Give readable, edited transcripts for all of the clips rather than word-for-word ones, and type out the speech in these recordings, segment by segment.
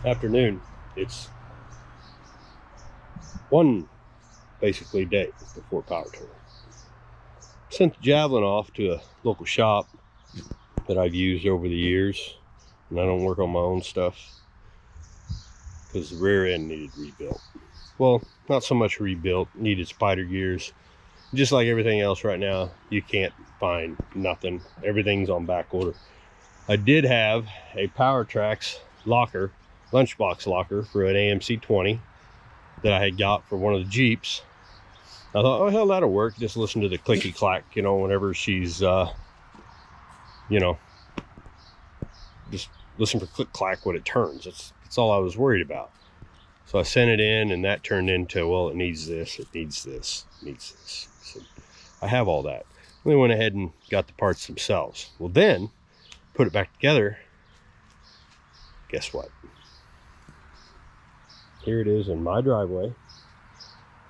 afternoon. It's one basically day before power tour. Sent the Javelin off to a local shop that I've used over the years, and I don't work on my own stuff because the rear end needed rebuilt. Well, not so much rebuilt, needed spider gears. Just like everything else right now, you can't find nothing. Everything's on back order. I did have a Power Tracks locker, lunchbox locker for an AMC 20 that I had got for one of the Jeeps. I thought, oh hell, that'll work. Just listen to the clicky clack, you know, whenever she's, you know, just listen for click clack when it turns. That's all I was worried about. So I sent it in, and that turned into, well, it needs this, it needs this, it needs this. So I have all that. We went ahead and got the parts themselves. Well, then put it back together. Guess what? Here it is in my driveway.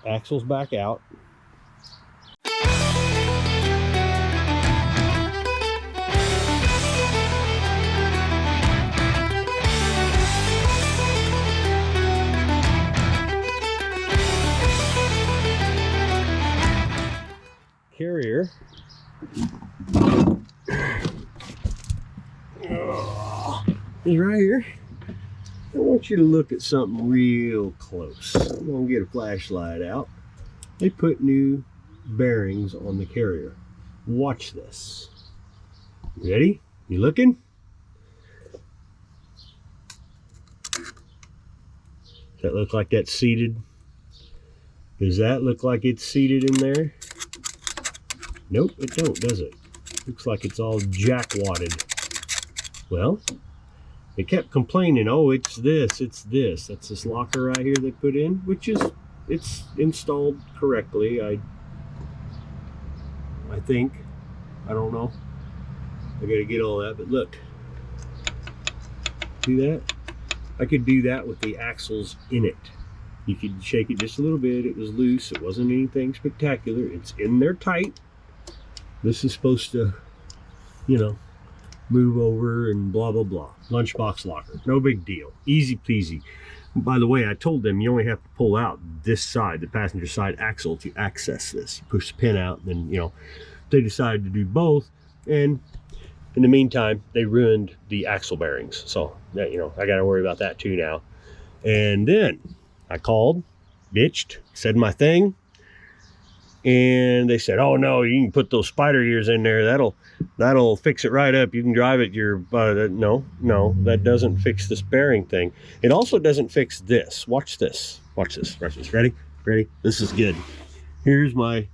Axle's back out. Carrier is right here. I want you to look at something real close. I'm gonna get a flashlight out. They put new bearings on the carrier. Watch this. Ready? You looking? Does that look like that's seated? Does that look like it's seated in there? Nope, it don't, does it? Looks like it's all jackwadded. Well, they kept complaining, oh, it's this, it's this. That's this locker right here they put in, which is, it's installed correctly. I think. I don't know. I gotta get all that, but look. See that? I could do that with the axles in it. You could shake it just a little bit. It was loose. It wasn't anything spectacular. It's in there tight. This is supposed to, you know, move over and blah, blah, blah. Lunchbox locker. No big deal. Easy peasy. By the way, I told them you only have to pull out this side, the passenger side axle, to access this. You push the pin out, and then, you know, they decided to do both. And in the meantime, they ruined the axle bearings. So, you know, I got to worry about that too now. And then I called, bitched, said my thing. And they said, oh no, you can put those spider gears in there. That'll fix it right up. You can drive it. No, that doesn't fix this bearing thing. It also doesn't fix this. Watch this. Watch this. Watch this. Ready? Ready? This is good. Here's my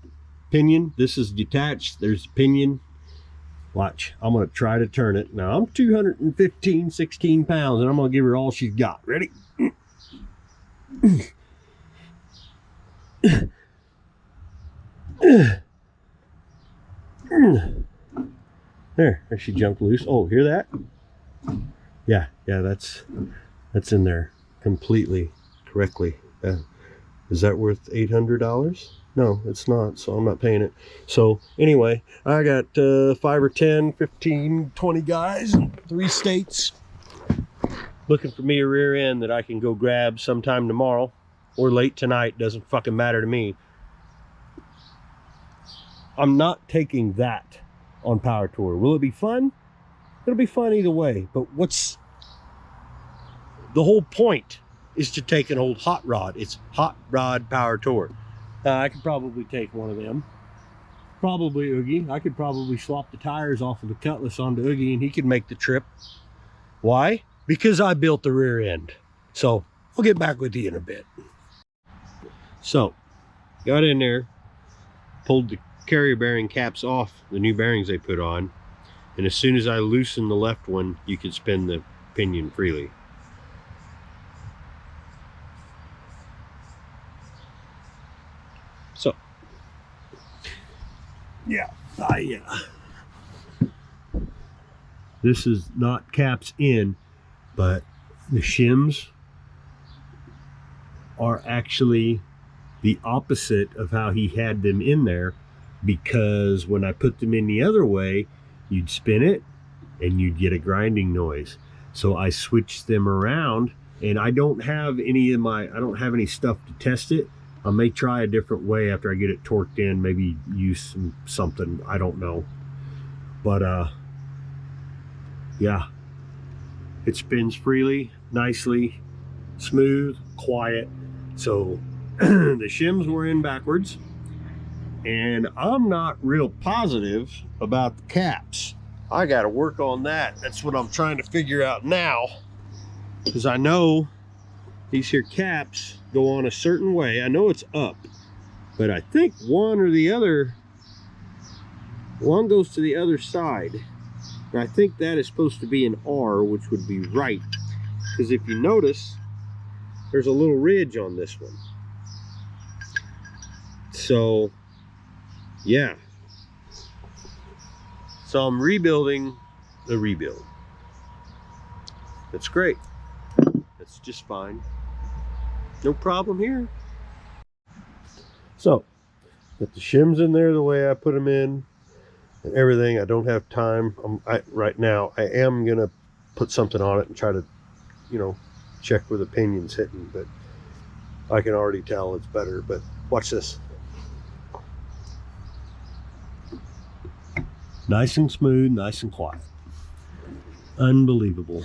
pinion. This is detached. There's the pinion. Watch. I'm going to try to turn it. Now, I'm 215, 16 pounds, and I'm going to give her all she's got. Ready? There she jumped loose. Oh, hear that? Yeah, that's in there completely correctly. Is that worth $800? No, it's not, so I'm not paying it. So anyway, I got 5 or 10, 15, 20 guys in 3 states looking for me a rear end that I can go grab sometime tomorrow or late tonight. Doesn't fucking matter to me. I'm not taking that on Power Tour. Will it be fun? It'll be fun either way. But what's the whole point is to take an old hot rod. It's Hot Rod Power Tour. I could probably take one of them. Probably Oogie. I could probably swap the tires off of the Cutlass onto Oogie and he could make the trip. Why? Because I built the rear end. So I'll get back with you in a bit. So got in there, pulled the carrier bearing caps off, the new bearings they put on, and as soon as I loosen the left one, you can spin the pinion freely. So yeah, this is not caps in, but the shims are actually the opposite of how he had them in there, because when I put them in the other way, you'd spin it and you'd get a grinding noise. So I switched them around And I don't have any stuff to test it. I may try a different way after I get it torqued in, maybe use something, I don't know. But yeah, it spins freely, nicely, smooth, quiet. So the shims were in backwards, and I'm not real positive about the caps. I got to work on that. That's what I'm trying to figure out now, because I know these here caps go on a certain way. I know it's up, but I think one goes to the other side. And I think that is supposed to be an R, which would be right. Because if you notice, there's a little ridge on this one. So, yeah. So I'm rebuilding the rebuild. That's great. That's just fine. No problem here. So, got the shims in there the way I put them in and everything. I don't have time. Right now, I am going to put something on it and try to, you know, check where the pinion's hitting, but I can already tell it's better. But watch this. Nice and smooth, nice and quiet. Unbelievable.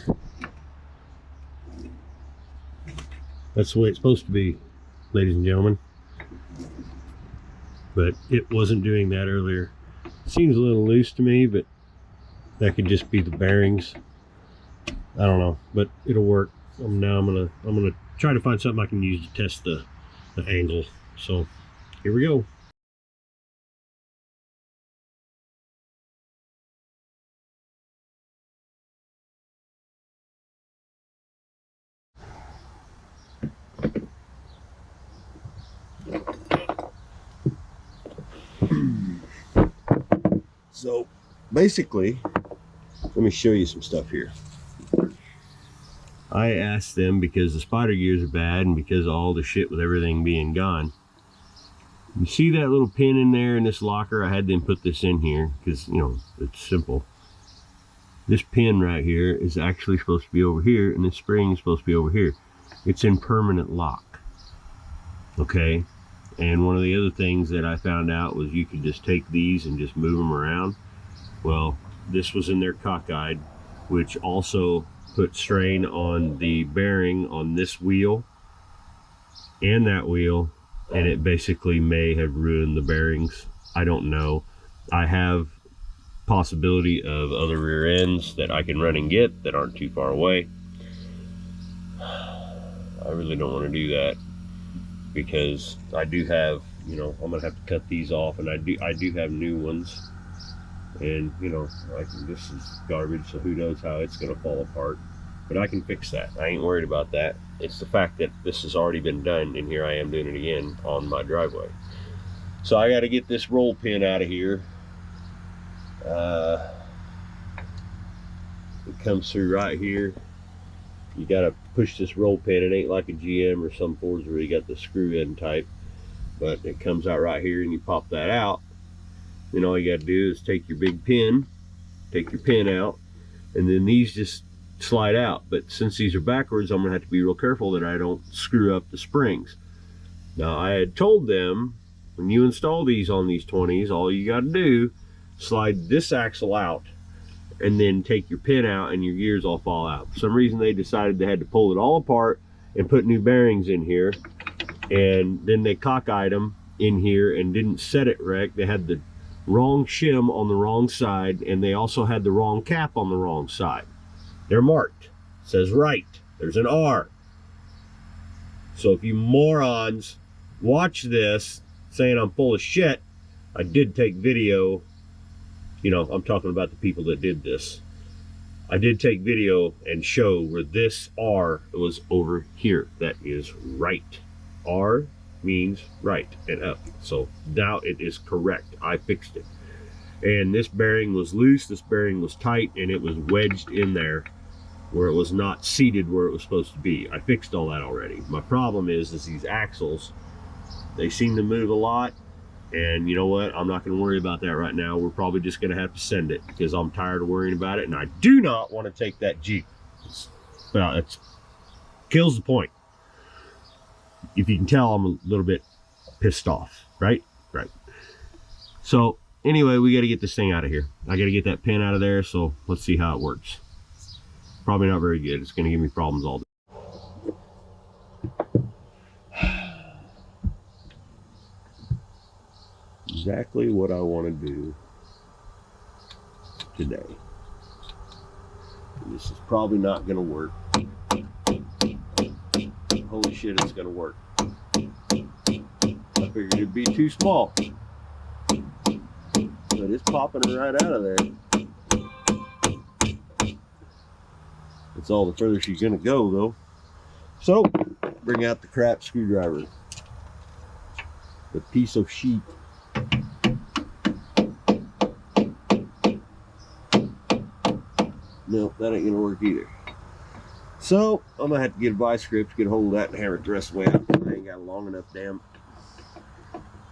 That's the way it's supposed to be, ladies and gentlemen. But it wasn't doing that earlier. Seems a little loose to me, but that could just be the bearings. I don't know, but it'll work. Now I'm gonna try to find something I can use to test the angle. So here we go. So basically, let me show you some stuff here. I asked them, because the spider gears are bad and because of all the shit with everything being gone. You see that little pin in there in this locker? I had them put this in here because, you know, it's simple. This pin right here is actually supposed to be over here, and this spring is supposed to be over here. It's in permanent lock. Okay? And one of the other things that I found out was you could just take these and just move them around. Well, this was in their cockeyed, which also put strain on the bearing on this wheel and that wheel, and it basically may have ruined the bearings. I don't know. I have possibility of other rear ends that I can run and get that aren't too far away. I really don't want to do that, because I do have, you know, I'm gonna have to cut these off, and I do have new ones, and you know, this is garbage, so who knows how it's gonna fall apart. But I can fix that. I ain't worried about that. It's the fact that this has already been done, and here I am doing it again on my driveway. So I got to get this roll pin out of here. It comes through right here. You got to push this roll pin. It ain't like a GM or some Fords where you got the screw in type, but it comes out right here, and you pop that out. Then all you got to do is take your big pin, take your pin out, and then these just slide out. But since these are backwards, I'm gonna have to be real careful that I don't screw up the springs. Now, I had told them, when you install these on these 20s, all you got to do, slide this axle out and then take your pin out, and your gears all fall out. For some reason, they decided they had to pull it all apart and put new bearings in here, and then they cockeyed them in here and didn't set it right. They had the wrong shim on the wrong side, and they also had the wrong cap on the wrong side. They're marked. It says right. There's an R. So if you morons watch this saying I'm full of shit, I did take video. You know, I'm talking about the people that did this. I did take video and show where this R was over here. That is right. R means right and up. So now it is correct. I fixed it. And this bearing was loose, this bearing was tight, and it was wedged in there where it was not seated where it was supposed to be. I fixed all that already. My problem is these axles, they seem to move a lot, and you know what? I'm not going to worry about that right now. We're probably just going to have to send it, because I'm tired of worrying about it, and I do not want to take that Jeep. Well, it's Kills the point. If you can tell, I'm a little bit pissed off, right? Right. So anyway, we got to get this thing out of here. I got to get that pin out of there, so let's see how it works. Probably not very good. It's going to give me problems all day. Exactly what I want to do today. And this is probably not going to work. Holy shit, it's going to work. I figured it'd be too small. But it's popping it right out of there. It's all the further she's going to go, though. So, bring out the crap screwdriver. The piece of sheet. No, that ain't gonna work either. So I'm gonna have to get a vice grip, get a hold of that, and hammer it the rest of the way out. I ain't got a long enough damn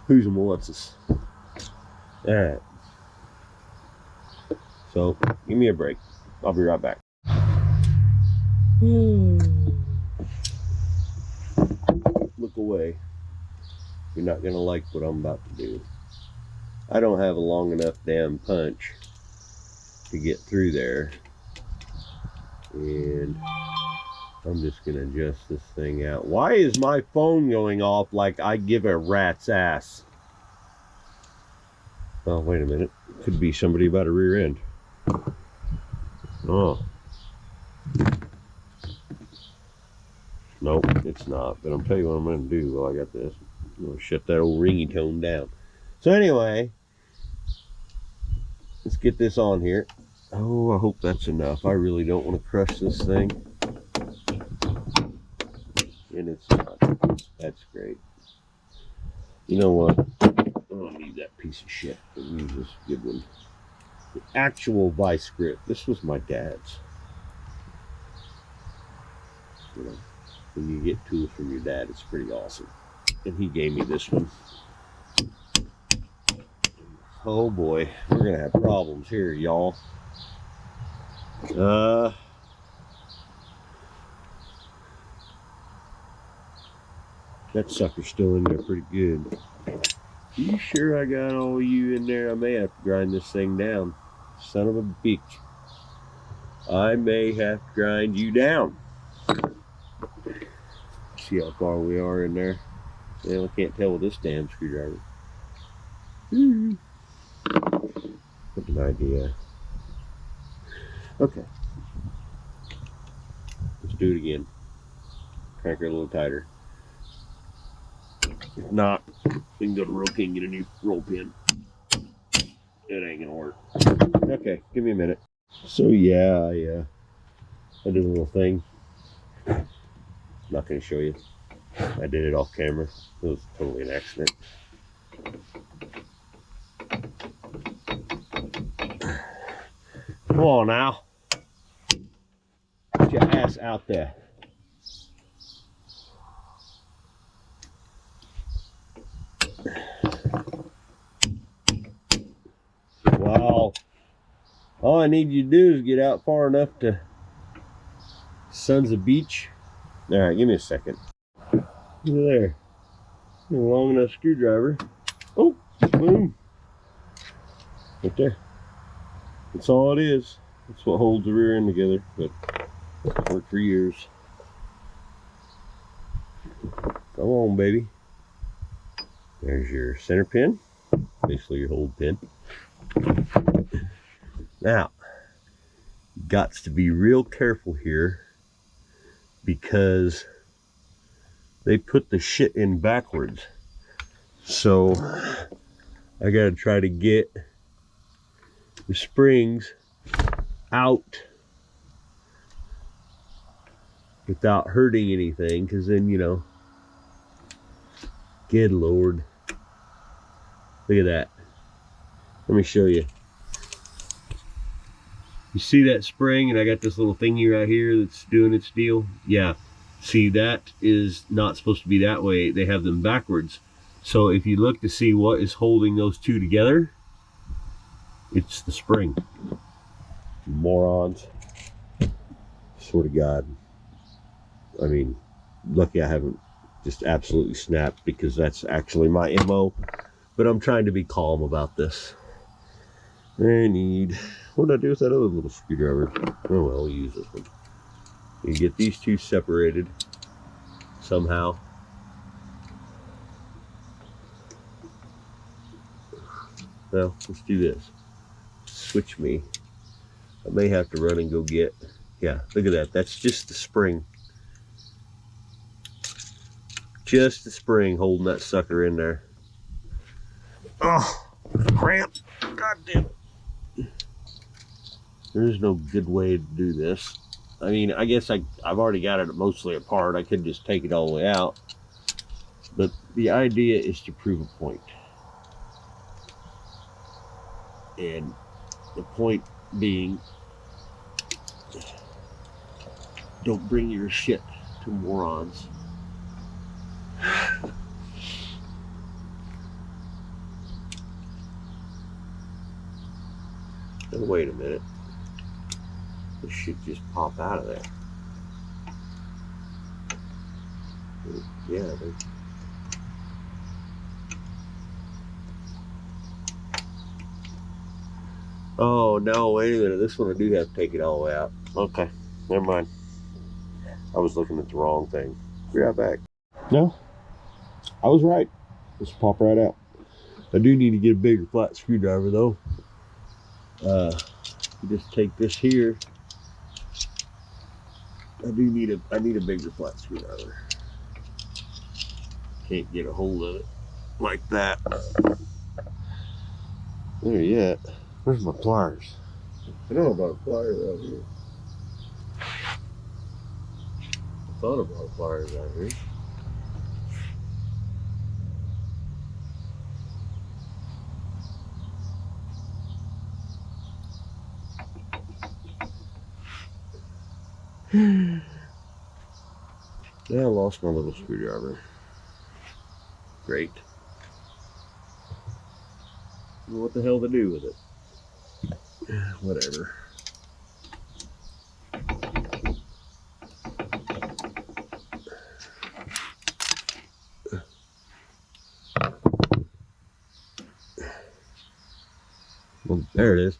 who's and what's this. All right. So give me a break. I'll be right back. Look away. You're not gonna like what I'm about to do. I don't have a long enough damn punch to get through there. And I'm just gonna adjust this thing out. Why is my phone going off like I give a rat's ass? Oh, wait a minute. Could be somebody about a rear end. Oh. Nope, it's not. But I'm telling you what I'm gonna do while I got this. I'm gonna shut that old ringy tone down. So anyway, let's get this on here. Oh, I hope that's enough. I really don't want to crush this thing. And it's not. That's great. You know what? I don't need that piece of shit. I'll use this good one. The actual vice grip. This was my dad's. You know, when you get tools from your dad, it's pretty awesome. And he gave me this one. Oh boy, we're gonna have problems here, y'all. That sucker's still in there pretty good. You sure I got all you in there? I may have to grind this thing down. Son of a bitch. I may have to grind you down. See how far we are in there. Well, I can't tell with this damn screwdriver. What's an idea? Okay. Let's do it again. Crank her a little tighter. If not, we can go to roll pin and get a new roll pin. It ain't gonna work. Okay, give me a minute. So yeah, I did a little thing. I'm not gonna show you. I did it off camera. It was totally an accident. Come on now. Get your ass out there. Wow. All I need you to do is get out far enough to Sons of Beach. All right, give me a second. Look there. A long enough screwdriver. Oh, boom. Right there. That's all it is. That's what holds the rear end together. But it's worked for years. Come on, baby. There's your center pin. Basically your hold pin. Now, gots to be real careful here because they put the shit in backwards. So I gotta try to get the springs out without hurting anything, because then, you know, good Lord. Look at that. Let me show you. You see that spring, and I got this little thingy right here that's doing its deal? Yeah. See, that is not supposed to be that way. They have them backwards. So if you look to see what is holding those two together, it's the spring. Morons. Swear to God. I mean, lucky I haven't just absolutely snapped, because that's actually my MO. But I'm trying to be calm about this. I need, what did I do with that other little screwdriver? Oh well, I'll use this one. You get these two separated somehow. Well, let's do this. Switch me. I may have to run and go get, yeah, look at that. That's just the spring. Just the spring holding that sucker in there. Oh, cramp. God damn it. There's no good way to do this. I mean, I guess I've already got it mostly apart. I could just take it all the way out. But the idea is to prove a point. And the point being, don't bring your shit to morons. Oh, wait a minute. This should just pop out of there. Yeah. Oh, no, wait a minute. This one I do have to take it all the way out. Okay, never mind. I was looking at the wrong thing. Be right back. No, I was right. Just pop right out. I do need to get a bigger flat screwdriver though. You just take this here. I need a bigger flat screwdriver. Can't get a hold of it like that. There yet. Where's my pliers? I don't know about a pliers out here. I thought about pliers out here. Yeah, I lost my little screwdriver. Great. What the hell to do with it? Whatever. Well, there it is.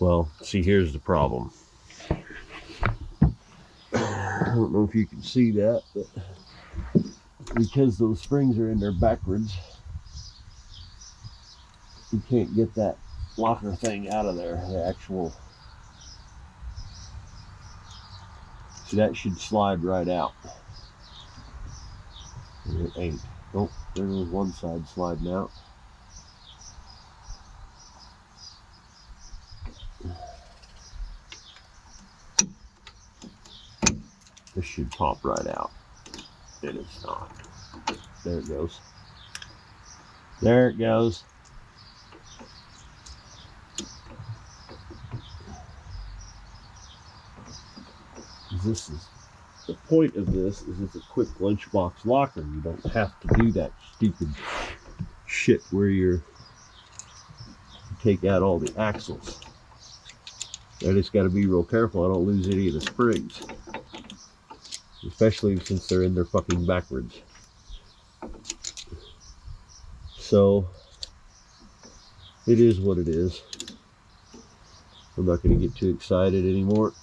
Well, see, here's the problem. I don't know if you can see that, but because those springs are in there backwards, you can't get that locker thing out of there. The actual, see, that should slide right out. And it ain't. Oh, there was one side sliding out. This should pop right out. And it's not. There it goes. There it goes. This is the point of this, is it's a quick lunchbox locker. You don't have to do that stupid shit where you take out all the axles. I just got to be real careful I don't lose any of the springs, especially since they're in there fucking backwards. So it is what it is. I'm not going to get too excited anymore.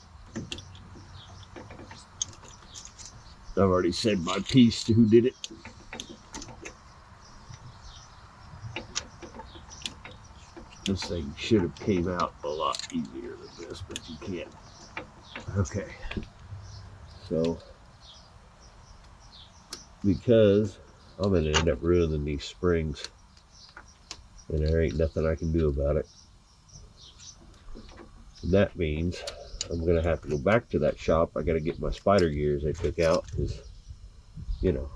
I've already said my piece to who did it. This thing should have came out a lot easier than this, but you can't. Okay. So, because I'm going to end up ruining these springs, and there ain't nothing I can do about it. And that means I'm going to have to go back to that shop. I got to get my spider gears I took out, because, you know.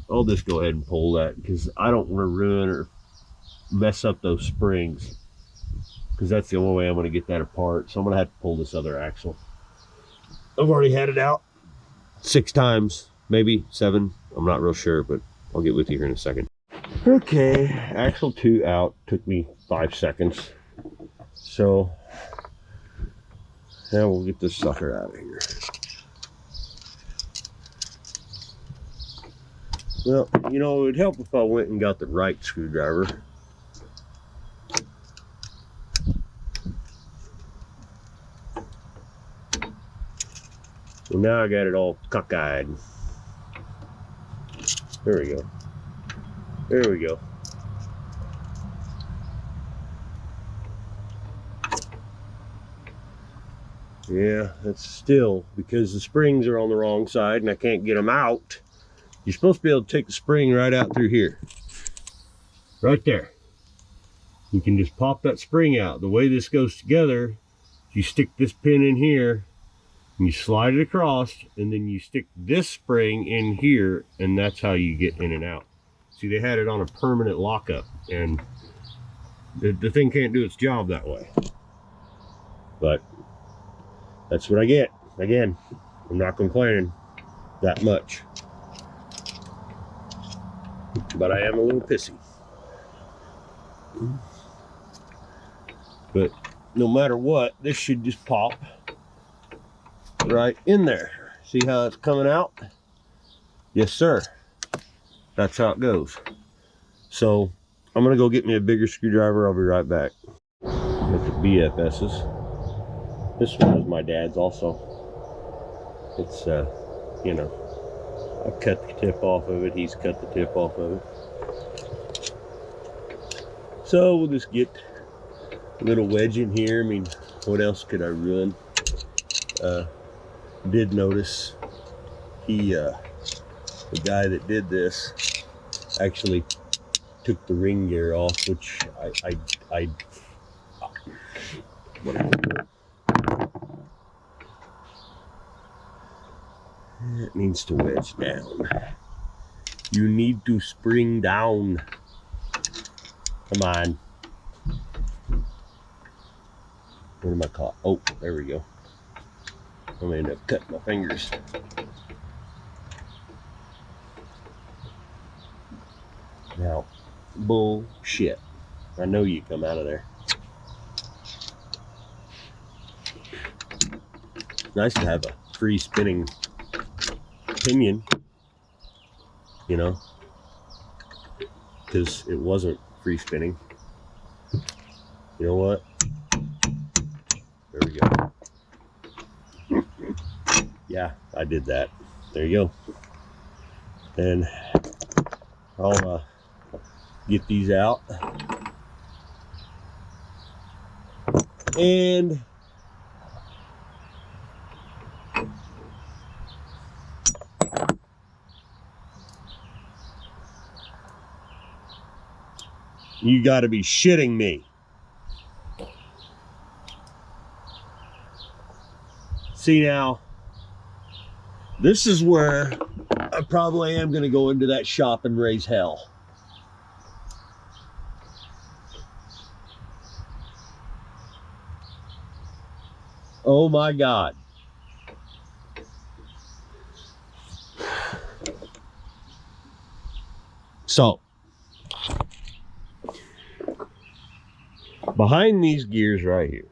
I'll just go ahead and pull that, because I don't want to ruin or mess up those springs, because that's the only way I'm going to get that apart. So I'm going to have to pull this other axle. I've already had it out 6 times. maybe 7. I'm not real sure, but I'll get with you here in a second. Okay, axle 2 out. Took me 5 seconds. So now we'll get this sucker out of here. Well, you know, it would help if I went and got the right screwdriver. Well, now I got it all cockeyed. There we go. There we go. Yeah, that's still because the springs are on the wrong side and I can't get them out. You're supposed to be able to take the spring right out through here. Right there. You can just pop that spring out. The way this goes together, you stick this pin in here, and you slide it across, and then you stick this spring in here, and that's how you get in and out. See, they had it on a permanent lockup, and the thing can't do its job that way. But that's what I get. Again, I'm not complaining that much. But I am a little pissy. But no matter what, this should just pop right in there. See how it's coming out? Yes, sir. That's how it goes. So I'm gonna go get me a bigger screwdriver. I'll be right back. With the BFSs. This one is my dad's also. It's you know, I've cut the tip off of it. He's cut the tip off of it. So we'll just get a little wedge in here. I mean, what else could I ruin? Did notice the guy that did this actually took the ring gear off, which whatever. It needs to wedge down. You need to spring down. Come on. What am I caught? Oh, there we go. I'm gonna end up cutting my fingers. Now, bullshit. I know you come out of there. It's nice to have a free spinning pinion, you know, because it wasn't free spinning. You know what? There we go. Yeah, I did that. There you go. And I'll get these out. And you got to be shitting me. See now, this is where I probably am going to go into that shop and raise hell. Oh my God. So, behind these gears right here,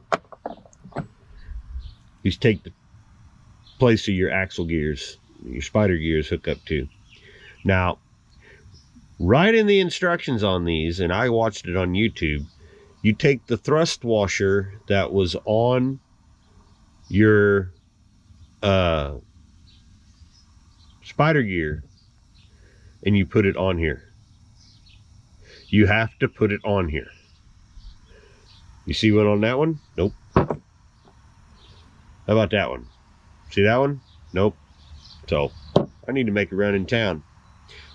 these take the place of your axle gears, your spider gears hook up to. Now, right in the instructions on these, and I watched it on YouTube, you take the thrust washer that was on your spider gear and you put it on here. You have to put it on here. You see one on that one? Nope. How about that one? See that one? Nope. So I need to make a run in town.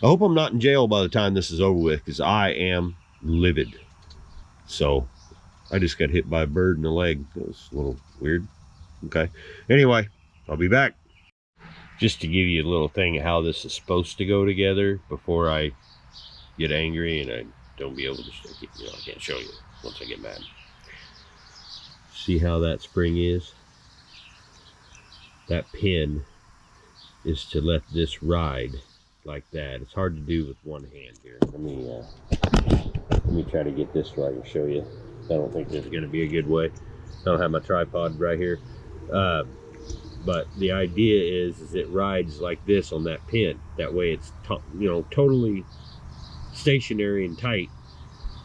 I hope I'm not in jail by the time this is over with, because I am livid. So I just got hit by a bird in the leg. That was a little weird. Okay. Anyway, I'll be back. Just to give you a little thing of how this is supposed to go together before I get angry and I don't be able to stick it. You know, I can't show you once I get mad. See how that spring is? That pin is to let this ride like that. It's hard to do with one hand here. Let me try to get this right and show you. I don't think there's going to be a good way. I don't have my tripod right here. But the idea is it rides like this on that pin. That way it's totally stationary and tight.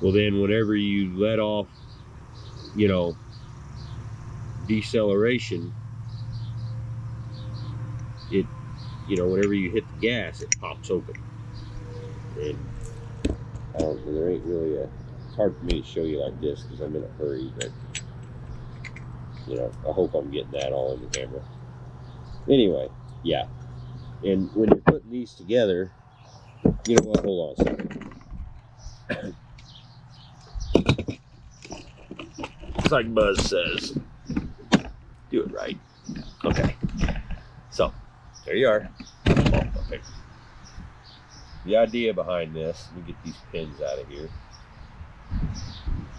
Well, then whenever you let off, deceleration, it, whenever you hit the gas, it pops open. And there ain't really it's hard for me to show you like this because I'm in a hurry, but I hope I'm getting that all in the camera. Anyway, yeah. And when you're putting these together, you know what, hold on a second. It's like Buzz says, do it right. Okay. So, there you are. Okay. The idea behind this, let me get these pins out of here.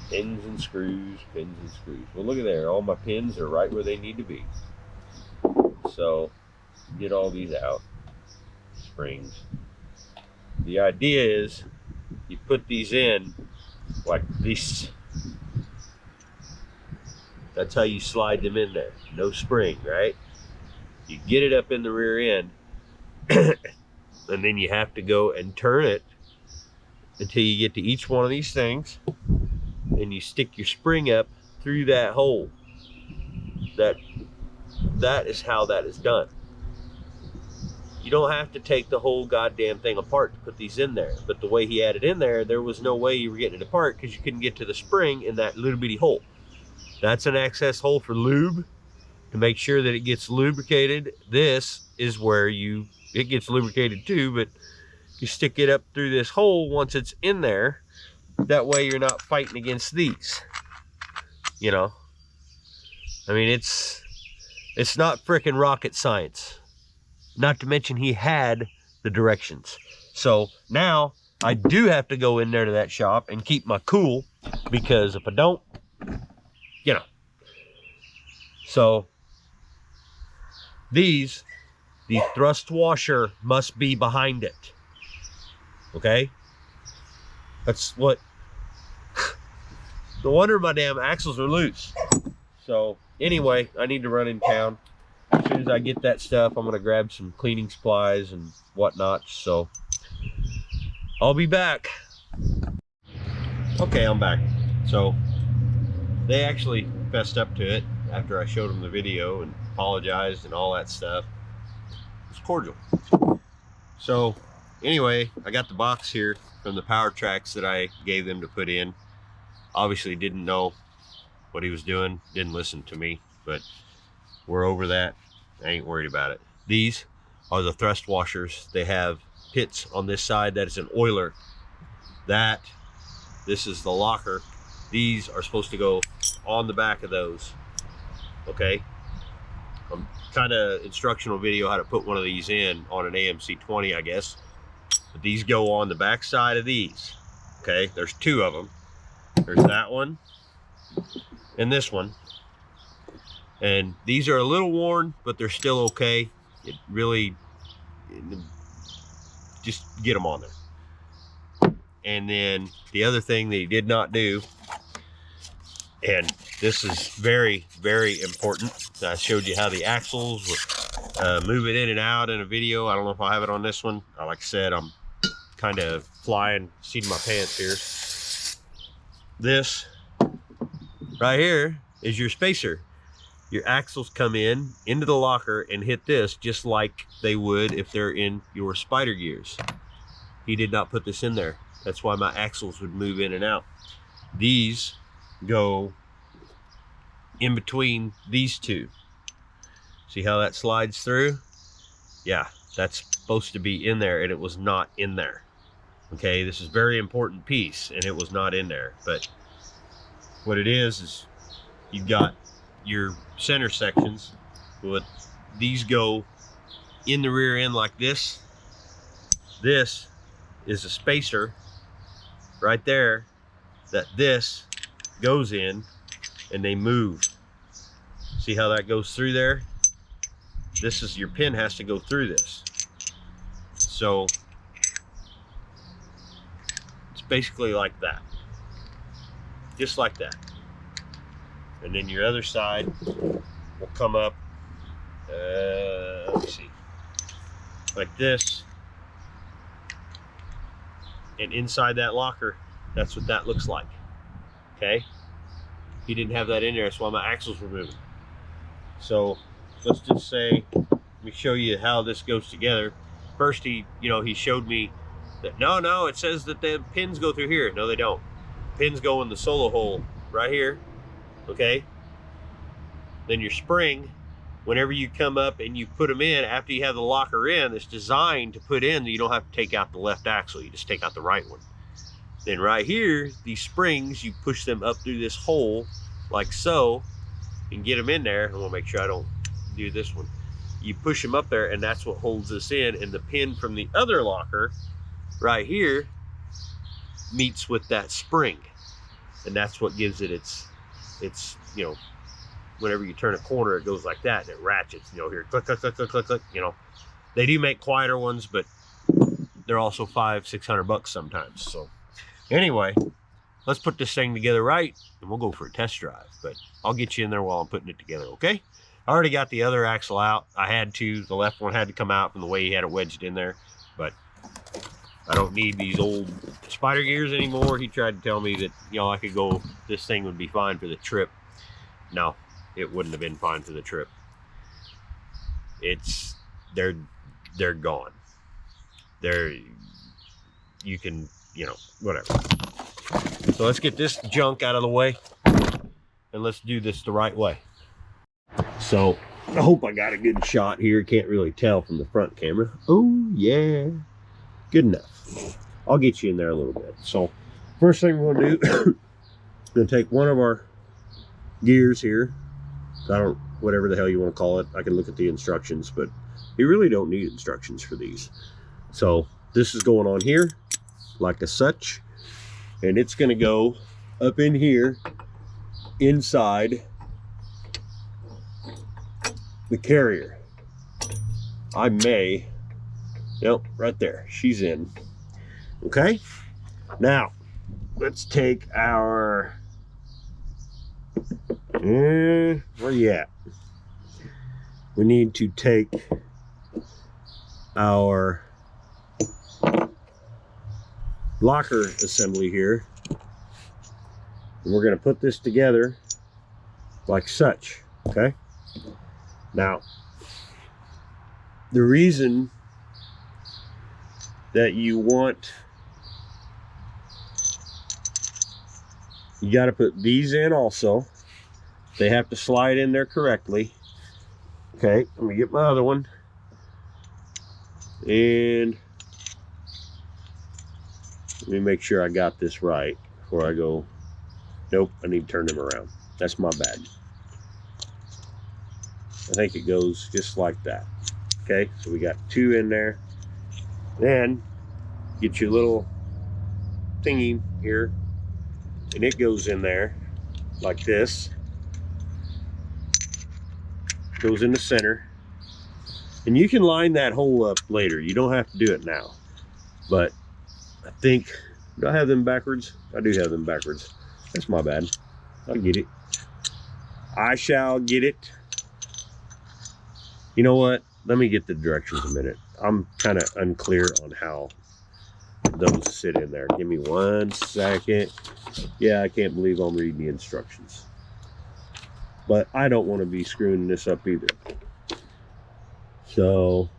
Pins and screws, pins and screws. Well, look at there. All my pins are right where they need to be. So, get all these out. Springs. The idea is you put these in like this. That's how you slide them in there. No spring, right? You get it up in the rear end, and then you have to go and turn it until you get to each one of these things, and you stick your spring up through that hole. That is how that is done. You don't have to take the whole goddamn thing apart to put these in there. But the way he had it in there was no way you were getting it apart because you couldn't get to the spring in that little bitty hole. That's an access hole for lube to make sure that it gets lubricated. This is where it gets lubricated too, but you stick it up through this hole once it's in there. That way you're not fighting against these. I mean, it's not freaking rocket science. Not to mention he had the directions. So now I do have to go in there to that shop and keep my cool, because if I don't, So the thrust washer must be behind it. Okay? That's what, no wonder my damn axles are loose. So anyway, I need to run in town. As soon as I get that stuff, I'm gonna grab some cleaning supplies and whatnot. So I'll be back. Okay, I'm back. So they actually fessed up to it after I showed them the video and apologized and all that stuff. It's cordial. So anyway, I got the box here from the power tracks that I gave them to put in. Obviously didn't know what he was doing, didn't listen to me, but we're over that. I ain't worried about it. These are the thrust washers. They have pits on this side. That is an oiler. This is the locker. These are supposed to go on the back of those. Okay, I'm kind of instructional video how to put one of these in on an AMC 20, I guess. But these go on the back side of these. Okay, there's two of them. There's that one and this one. And these are a little worn, but they're still okay. It really, just get them on there. And then the other thing that he did not do, and this is very, very important. I showed you how the axles were moving in and out in a video. I don't know if I'll have it on this one. Like I said, I'm kind of flying, seat of my pants here. This right here is your spacer. Your axles come into the locker and hit this just like they would if they're in your spider gears. He did not put this in there. That's why my axles would move in and out. These go in between these two. See how that slides through? Yeah, that's supposed to be in there, and it was not in there. Okay, this is a very important piece, and it was not in there. But what it is you've got your center sections. But these go in the rear end like this. This is a spacer right there that this goes in, and they move. See how that goes through there? this is, your pin has to go through this. So it's basically like that, just like that. And then your other side will come up, let me see, like this. And inside that locker, that's what that looks like. Okay, he didn't have that in there, that's why my axles were moving. So let's just say, let me show you how this goes together. First, he showed me that no, it says that the pins go through here. No, they don't. Pins go in the solo hole right here. Okay. Then your spring, whenever you come up and you put them in, after you have the locker in, it's designed to put in, you don't have to take out the left axle, you just take out the right one. Then right here, these springs, you push them up through this hole like so and get them in there. I'm gonna make sure I don't do this one. You push them up there and that's what holds this in, and the pin from the other locker right here meets with that spring, and that's what gives it its whenever you turn a corner, it goes like that and it ratchets, here, click, click, click, click, click, click. They do make quieter ones, but they're also $500-600 sometimes. So anyway, let's put this thing together right, and we'll go for a test drive. But I'll get you in there while I'm putting it together, okay? I already got the other axle out. I had to. The left one had to come out from the way he had it wedged in there. But I don't need these old spider gears anymore. He tried to tell me that, I could go, this thing would be fine for the trip. No, it wouldn't have been fine for the trip. They're gone. You can, whatever. So let's get this junk out of the way and let's do this the right way. So I hope I got a good shot here. Can't really tell from the front camera. Oh yeah, good enough. I'll get you in there a little bit. So first thing we're gonna do, I'm gonna take one of our gears here. Whatever the hell you want to call it. I can look at the instructions, but you really don't need instructions for these. So this is going on here like a such, and it's going to go up in here inside the carrier. I may, yep, right there, she's in. Okay, now let's take our, where you at? We need to take our locker assembly here, and we're going to put this together like such. Okay, now the reason that you got to put these in also, they have to slide in there correctly. Okay, let me get my other one, and let me make sure I got this right before I go. Nope, I need to turn them around. That's my bad. I think it goes just like that. Okay, so we got two in there. Then get your little thingy here, and it goes in there like this. Goes in the center, and you can line that hole up later. You don't have to do it now, but I think, do I have them backwards? I do have them backwards. That's my bad. I'll get it. I shall get it. You know what? Let me get the directions a minute. I'm kind of unclear on how those sit in there. Give me 1 second. Yeah, I can't believe I'm reading the instructions. But I don't want to be screwing this up either. So,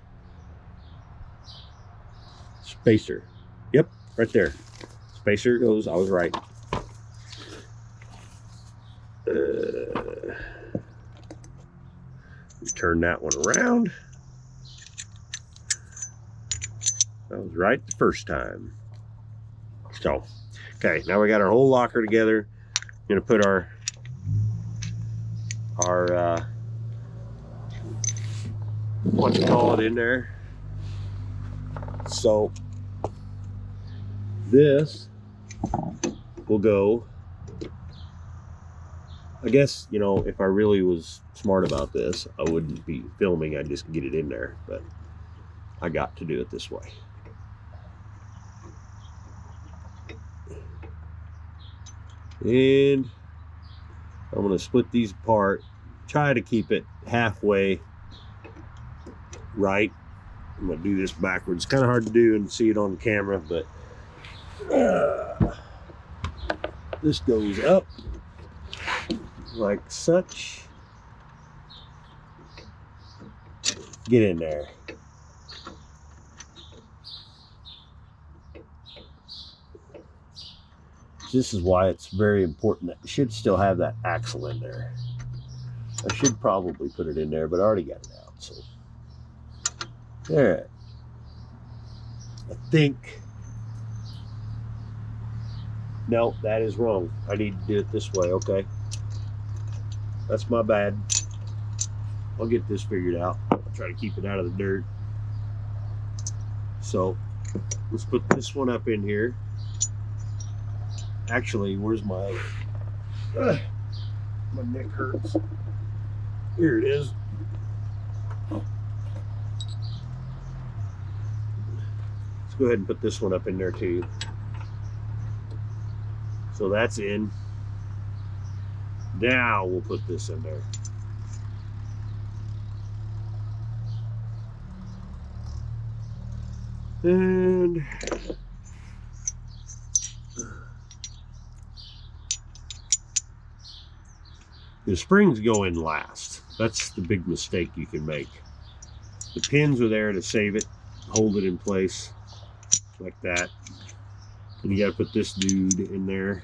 spacer. Yep, right there. Spacer goes, I was right. Turn that one around. I was right the first time. So, okay, now we got our whole locker together. I'm gonna put our what you call it in there. So this will go I guess, you know, if I really was smart about this, I wouldn't be filming. I'd just get it in there, but I got to do it this way. And I'm going to split these apart, try to keep it halfway right. I'm going to do this backwards. It's kind of hard to do and see it on camera, but this goes up like such. Get in there. This is why it's very important that you should still have that axle in there. I should probably put it in there, but I already got it out. So there. I think. No, that is wrong. I need to do it this way. Okay, that's my bad. I'll get this figured out. I'll try to keep it out of the dirt. So let's put this one up in here. Actually, where's my other? My neck hurts. Here it is. Let's go ahead and put this one up in there too. So that's in. Now we'll put this in there. And the springs go in last. That's the big mistake you can make. The pins are there to save it, hold it in place like that. And you got to put this dude in there.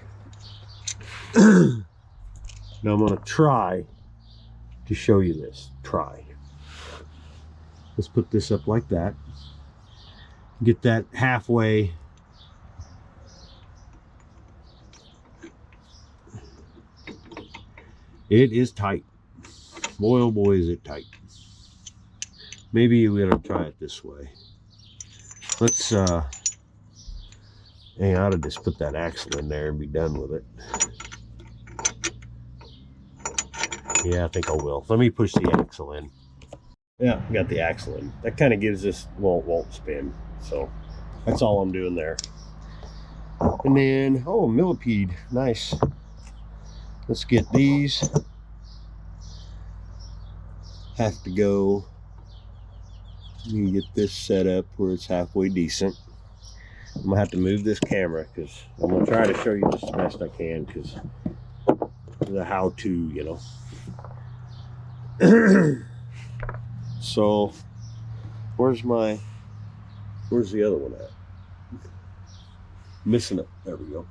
Now I'm going to try to show you this. Try. Let's put this up like that. Get that halfway. It is tight. Boy, oh boy, is it tight. Maybe we ought to try it this way. Let's, hang on, I ought to just put that axle in there and be done with it. Yeah, I think I will. Let me push the axle in. Yeah, got the axle in. That kind of gives this, well, it won't spin. So that's all I'm doing there. And then, oh, millipede, nice. Let's get these. Have to go. You get this set up where it's halfway decent. I'm gonna have to move this camera because I'm gonna try to show you this the best I can because the how-to, you know. So, where's the other one at? Missing it. There we go.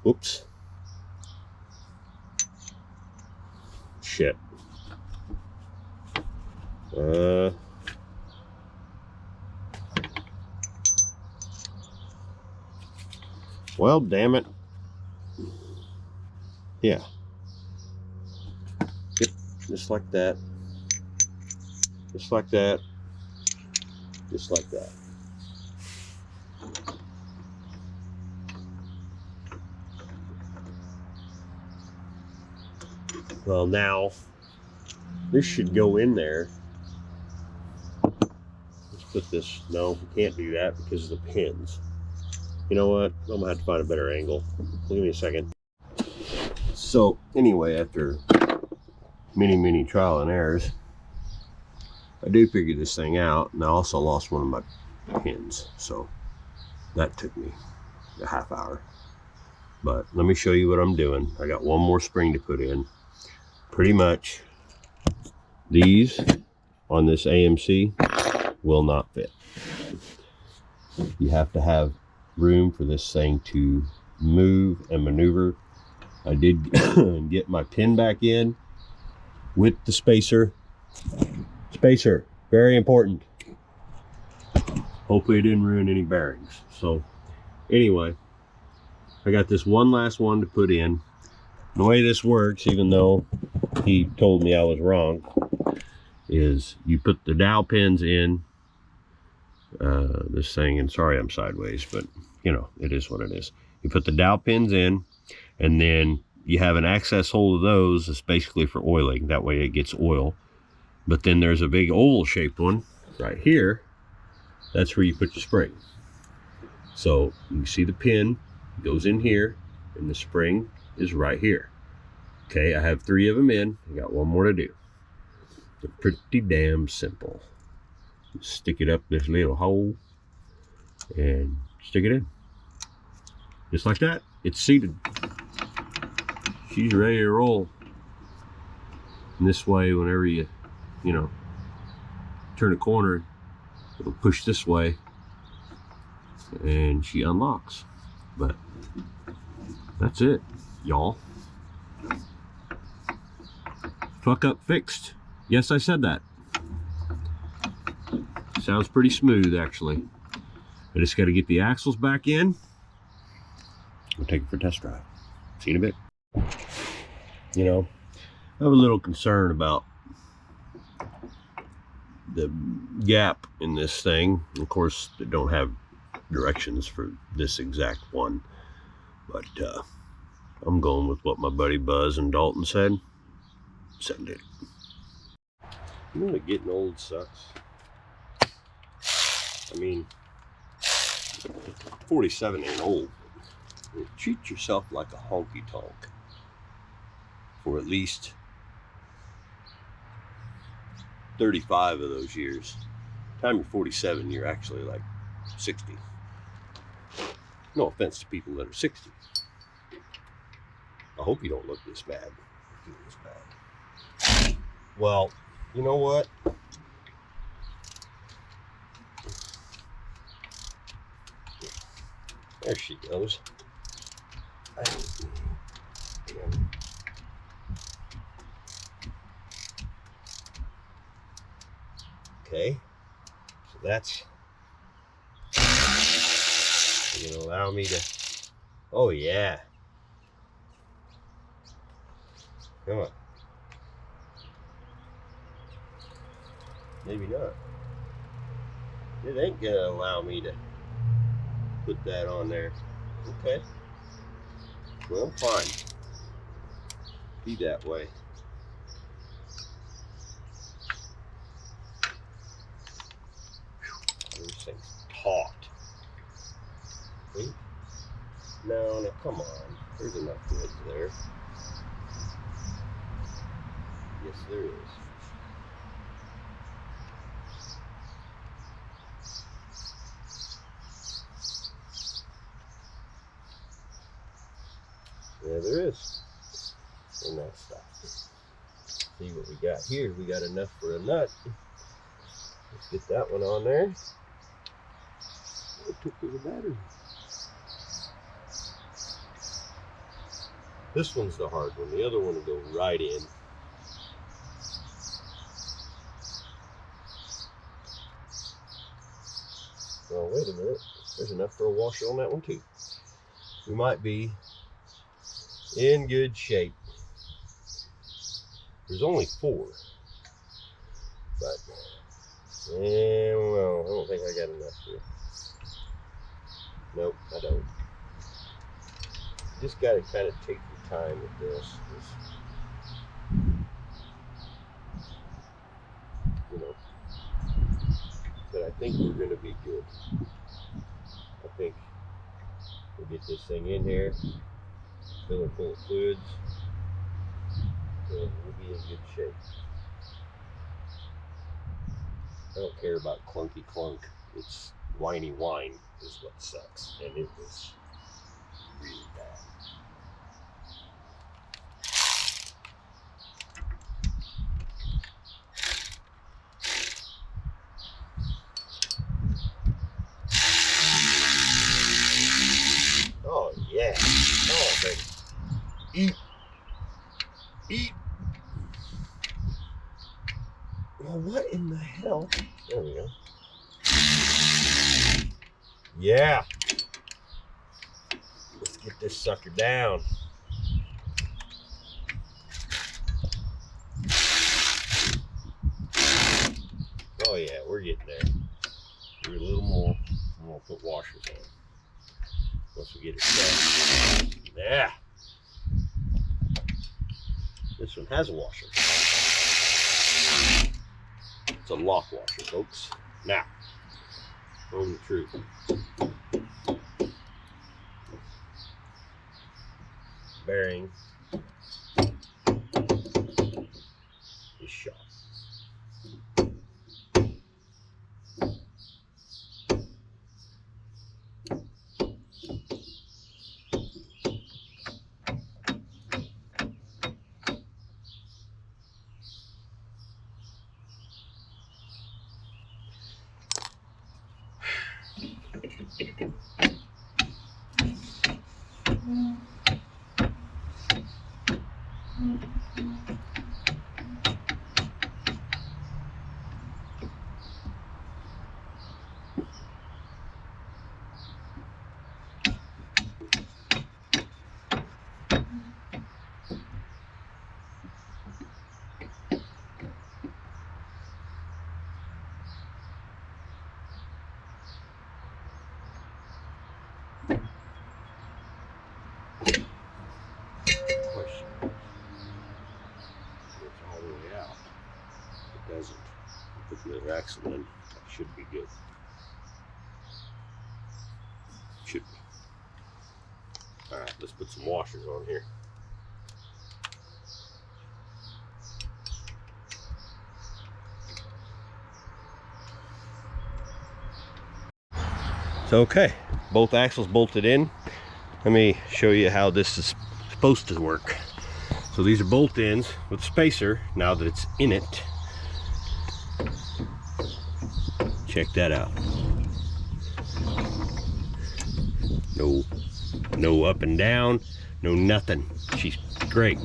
Oops. Shit. Well, damn it. Yeah. Yep, just like that. Just like that. Just like that. Well, now this should go in there. Let's put this. No, we can't do that because of the pins. You know what? I'm gonna have to find a better angle. Give me a second. So anyway, after many trial and errors, I do figure this thing out, and I also lost one of my pins, so that took me a half hour. But let me show you what I'm doing. I got one more spring to put in. Pretty much these on this AMC will not fit. You have to have room for this thing to move and maneuver. I did get my pin back in with the spacer. Spacer, very important. Hopefully it didn't ruin any bearings. So anyway, I got this one last one to put in. The way this works, even though he told me I was wrong, is you put the dowel pins in this thing, and sorry I'm sideways, but you know, it is what it is. You put the dowel pins in, and then you have an access hole of those. It's basically for oiling. That way it gets oil. But then there's a big oval shaped one right here. That's where you put your spring. So you can see the pin goes in here and the spring is right here. Okay, I have 3 of them in. I got 1 more to do. They're pretty damn simple. Stick it up this little hole and stick it in. Just like that. It's seated. She's ready to roll. And this way, whenever you know, turn a corner, it'll push this way and she unlocks. But that's it, y'all. Fuck up fixed. Yes, I said that. Sounds pretty smooth, actually. I just got to get the axles back in. We'll take it for a test drive. See you in a bit. You know, I have a little concern about the gap in this thing. Of course, they don't have directions for this exact one, but I'm going with what my buddy Buzz and Dalton said. Send it. You know that getting old sucks? I mean, 47 ain't old. Treat yourself like a honky tonk for at least 35 of those years. By the time you're 47, you're actually like 60. No offense to people that are 60. I hope you don't look this bad. Feel this bad. Well, you know what? There she goes. Okay, so that's gonna allow me to. Oh yeah, come on. Maybe not. It ain't gonna allow me to put that on there. Okay. Well, fine. Be that way. This thing's taut. See? No, come on. There's enough wood there. Yes, there is. Yeah, there is. And that stops. See what we got here. We got enough for a nut. Let's get that one on there. It took me the battery. This one's the hard one. The other one will go right in. Oh, wait a minute. There's enough for a washer on that one too. We might be in good shape. There's only 4. But, well, I don't think I got enough here. Nope, I don't. Just got to kind of take your time with this. You know. But I think we're going to be good. I think we'll get this thing in here, fill it full of fluids, and we'll be in good shape. I don't care about clunky clunk. It's whiny whine is what sucks, and it was really bad. Oh yeah! Oh baby, eat, eat. Well, what in the hell? There we go. Yeah. Let's get this sucker down. Oh yeah, we're getting there. We're a little more. I'm gonna put washers on once we get it set. Yeah. This one has a washer. It's a lock washer, folks. Now, home the truth. Bearing is shot. Question. It's all the way out. It doesn't. Put another axle in. That should be good. Should be. Alright, let's put some washers on here. So okay, both axles bolted in. Let me show you how this is supposed to work. So these are bolt ends with spacer. Now that it's in it, check that out. No up and down, no nothing. She's great.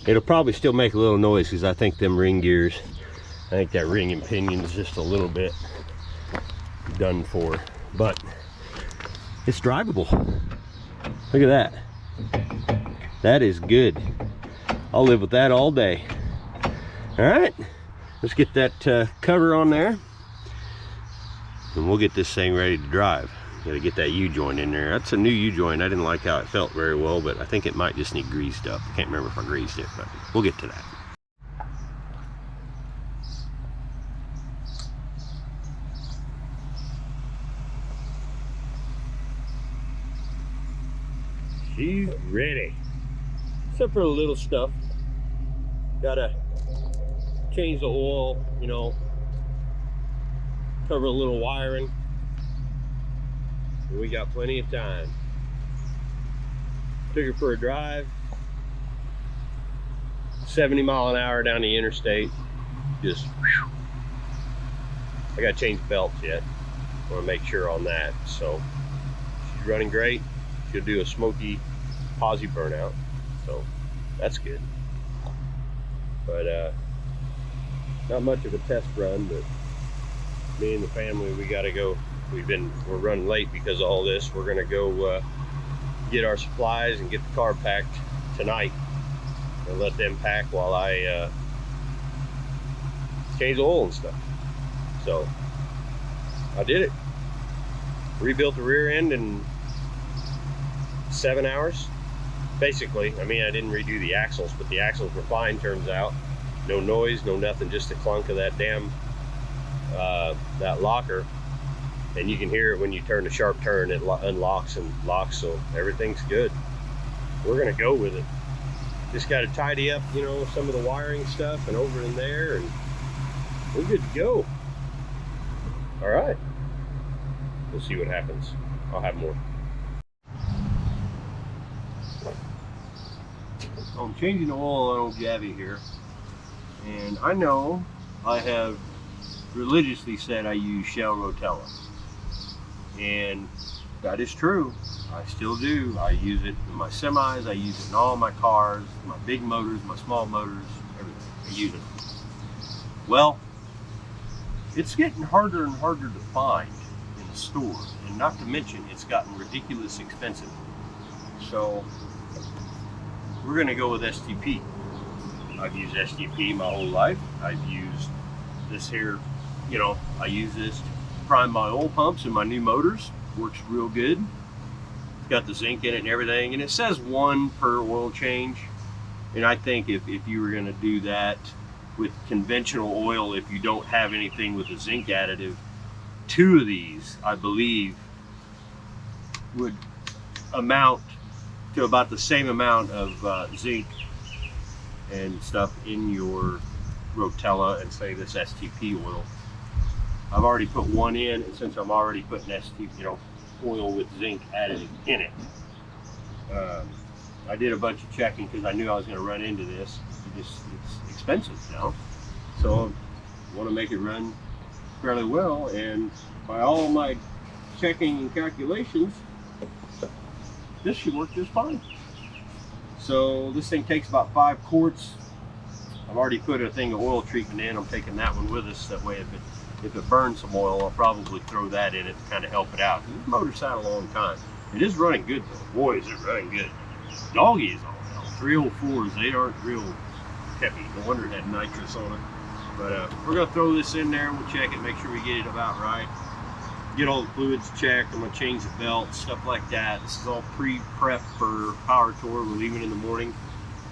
It'll probably still make a little noise because I think them ring gears, I think that ring and pinion is just a little bit done for, but it's drivable. Look at that. That is good. I'll live with that all day. All right, let's get that cover on there and we'll get this thing ready to drive. Got to get that U-joint in there. That's a new U-joint. I didn't like how it felt very well, but I think it might just need greased up. I can't remember if I greased it, but we'll get to that. She's ready. Except for the little stuff. Gotta change the oil, you know, cover a little wiring. We got plenty of time. Took her for a drive. 70 mile an hour down the interstate. Just whew. I gotta change belts yet. I wanna make sure on that. So she's running great. She'll do a smoky posi burnout. So that's good. But not much of a test run, but me and the family, we gotta go. We're running late because of all this. We're gonna go get our supplies and get the car packed tonight and let them pack while I change the oil and stuff. So I did it. Rebuilt the rear end in 7 hours, basically. I mean, I didn't redo the axles, but the axles were fine, turns out. No noise, no nothing, just the clunk of that damn that locker. And you can hear it when you turn a sharp turn. It unlocks and locks, so everything's good. We're gonna go with it. Just got to tidy up, you know, some of the wiring stuff and over in there, and we're good to go. All right, we'll see what happens. I'll have more. So I'm changing the oil on old Javi here, and I know I have religiously said I use Shell Rotella. And that is true. I still do. I use it in my semis, I use it in all my cars, my big motors, my small motors, everything. I use it. Well, it's getting harder and harder to find in the store, and not to mention it's gotten ridiculously expensive. So we're gonna go with STP. I've used STP my whole life. I've used this here, you know, I use this to prime my oil pumps and my new motors. Works real good. It's got the zinc in it and everything, and it says 1 per oil change. And I think if you were going to do that with conventional oil, if you don't have anything with a zinc additive, 2 of these, I believe, would amount to about the same amount of zinc and stuff in your Rotella and say this STP oil. I've already put 1 in, and since I'm already putting STP, oil with zinc additive in it, I did a bunch of checking because I knew I was going to run into this. It's expensive now, so I want to make it run fairly well. And by all my checking and calculations, this should work just fine. So this thing takes about 5 quarts. I've already put a thing of oil treatment in. I'm taking that one with us. That way, if it burns some oil, I'll probably throw that in it to kind of help it out. This motor's sat a long time. It is running good though. Boy, is it running good. Doggy is all hell. 304s, they aren't real heavy. No wonder it had nitrous on it. But we're gonna throw this in there. We'll check it, make sure we get it about right. Get all the fluids checked. I'm gonna change the belt, stuff like that. This is all pre-prep for power tour. We're leaving in the morning.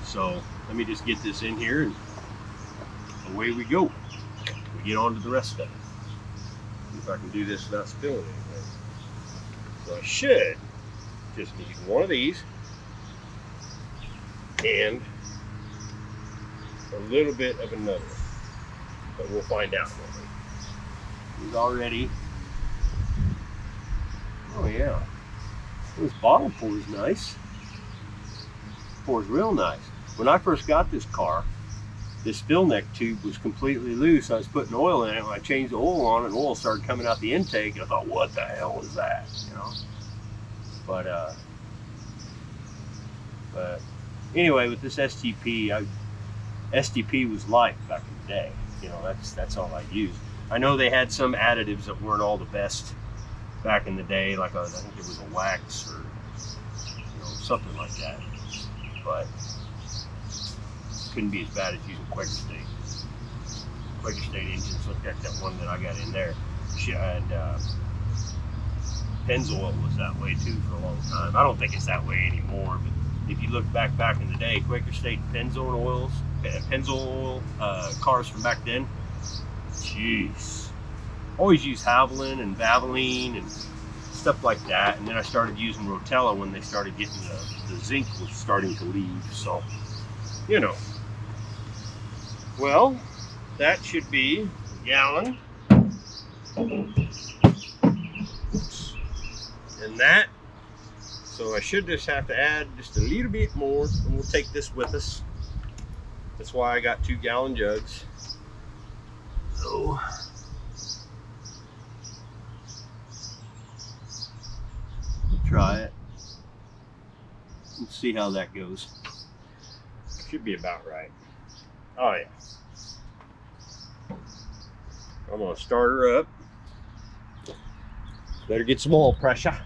So let me just get this in here and away we go. We get on to the rest of it. See if I can do this without spilling anything. So I should just need 1 of these and a little bit of another, but we'll find out. He's already, oh yeah, this bottle pours nice. Pours real nice. When I first got this car, this spill neck tube was completely loose. I was putting oil in it. When I changed the oil on it, and oil started coming out the intake, and I thought, what the hell was that? But anyway, with this STP, STP was light back in the day. That's all I used. I know they had some additives that weren't all the best back in the day, like I think it was a wax or something like that. But couldn't be as bad as using Quaker State. Quaker State engines looked like that one that I got in there. And Pennzoil was that way too for a long time. I don't think it's that way anymore, but if you look back in the day, Quaker State Pennzoil cars from back then, jeez. Always use Javelin and Javelin and stuff like that. And then I started using Rotella when they started getting the zinc was starting to leave. So, well, that should be a gallon. Oops. And that, so I should just have to add just a little bit more, and we'll take this with us. That's why I got 2-gallon jugs. So try it and see how that goes. Should be about right. Oh yeah. I'm gonna start her up. Better get some oil pressure.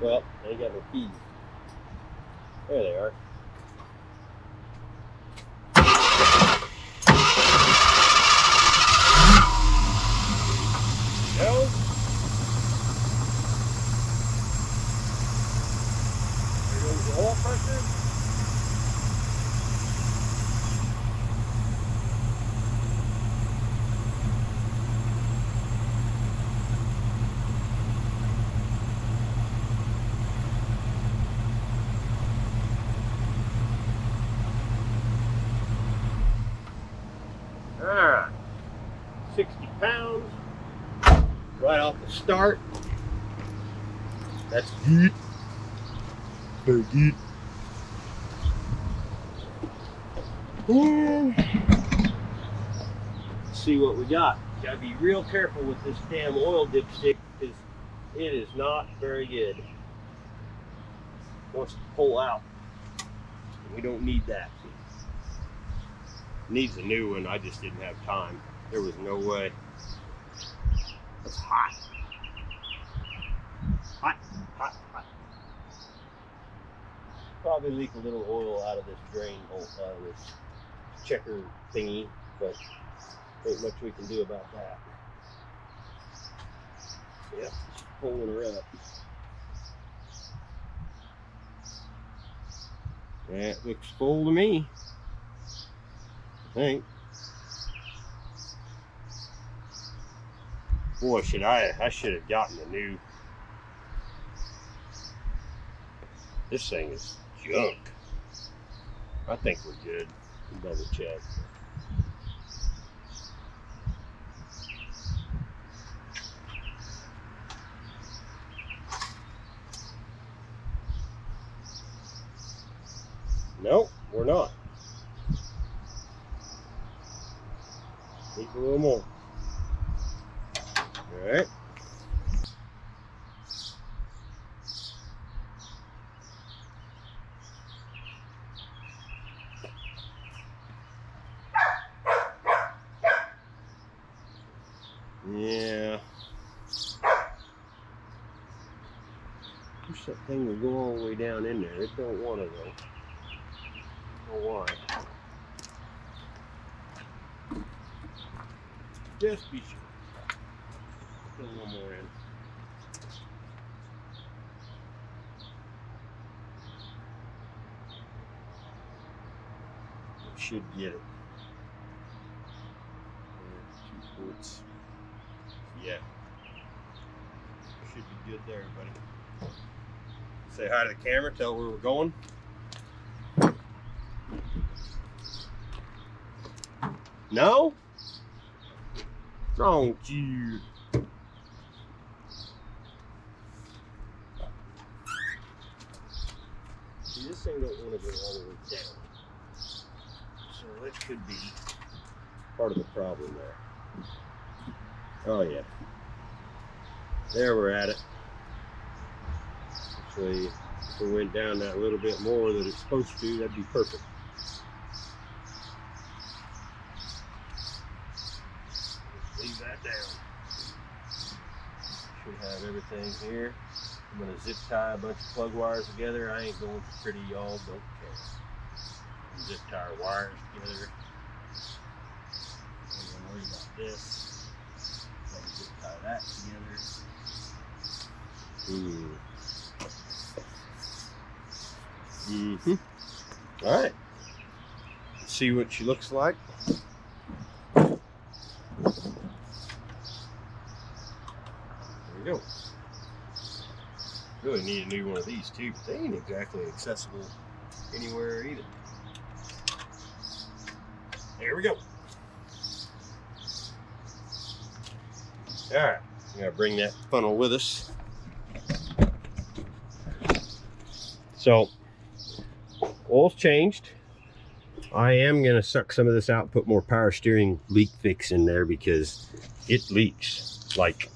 Well, they got no keys. There they are. No. There goes the oil pressure. All right, 60 pounds right off the start. That's good. Very good. And let's see what we got. Gotta be real careful with this damn oil dipstick because it is not very good. It wants to pull out. And we don't need that. It needs a new one. I just didn't have time. There was no way. It's hot. Hot, hot, hot. Probably leak a little oil out of this drain bolt, out of this checker thingy, but ain't much we can do about that. Yep, just pulling her up. That looks full to me, I think. Boy, I should have gotten a new. This thing is junk. I think we're good. We'll double check. Nope, we're not. Need a little more. All right. Yeah. Wish that thing would go all the way down in there. It don't want to though. I don't know why. Just be sure. Put a little more in. It should get it. 2 quarts. Yeah. Should be good there, buddy. Say hi to the camera, tell where we're going. No? What's wrong with you? See, this thing don't want to go all the way down. So that could be part of the problem there. Oh yeah. There we're at it. Actually, if we went down that little bit more that it's supposed to, that'd be perfect. Leave that down. Should have everything here. I'm going to zip tie a bunch of plug wires together. I ain't going for pretty, y'all. Don't care. Zip tie our wires together. I'm going to worry about this. Zip tie that together. All right. Let's see what she looks like. There we go. Really need a new one of these too, but they ain't exactly accessible anywhere either. There we go. All right, we gotta bring that funnel with us. So, oil's changed. I am gonna suck some of this out, put more power steering leak fix in there because it leaks like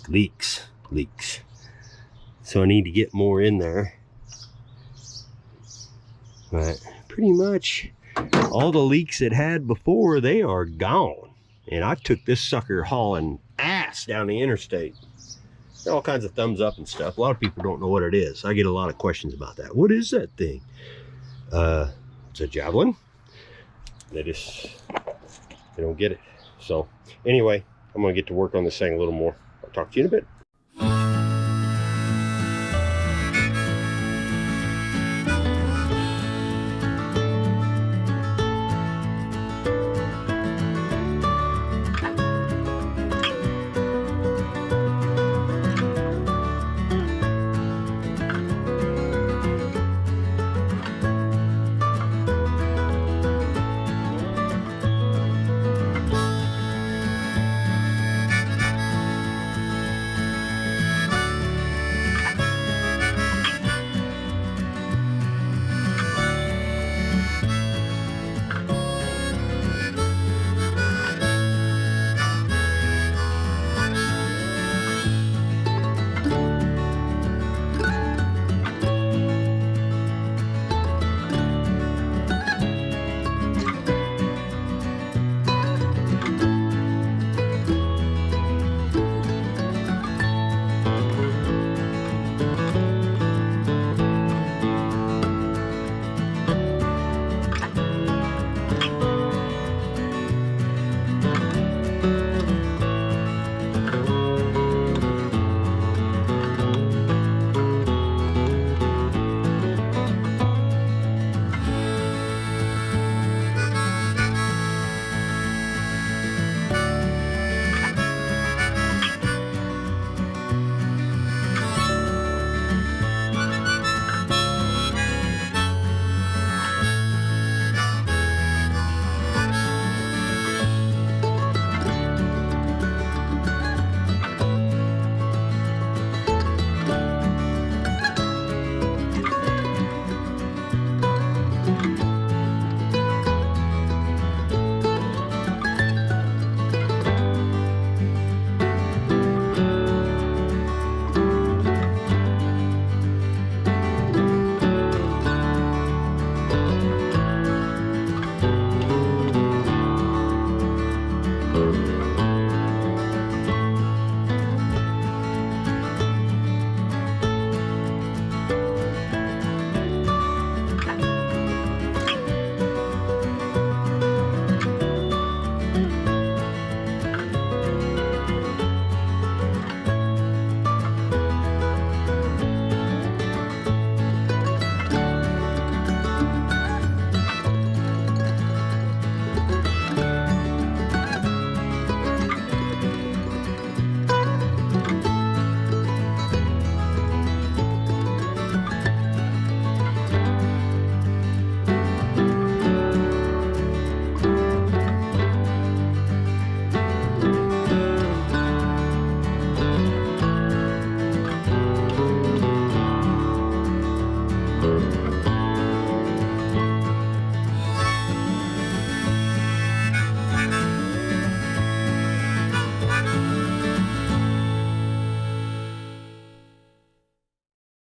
leaks. So I need to get more in there. But pretty much all the leaks it had before, they are gone. And I took this sucker hauling ass down the interstate. There are all kinds of thumbs up and stuff. A lot of people don't know what it is. I get a lot of questions about that. What is that thing? It's a Javelin. They don't get it. So anyway, I'm gonna get to work on this thing a little more. I'll talk to you in a bit.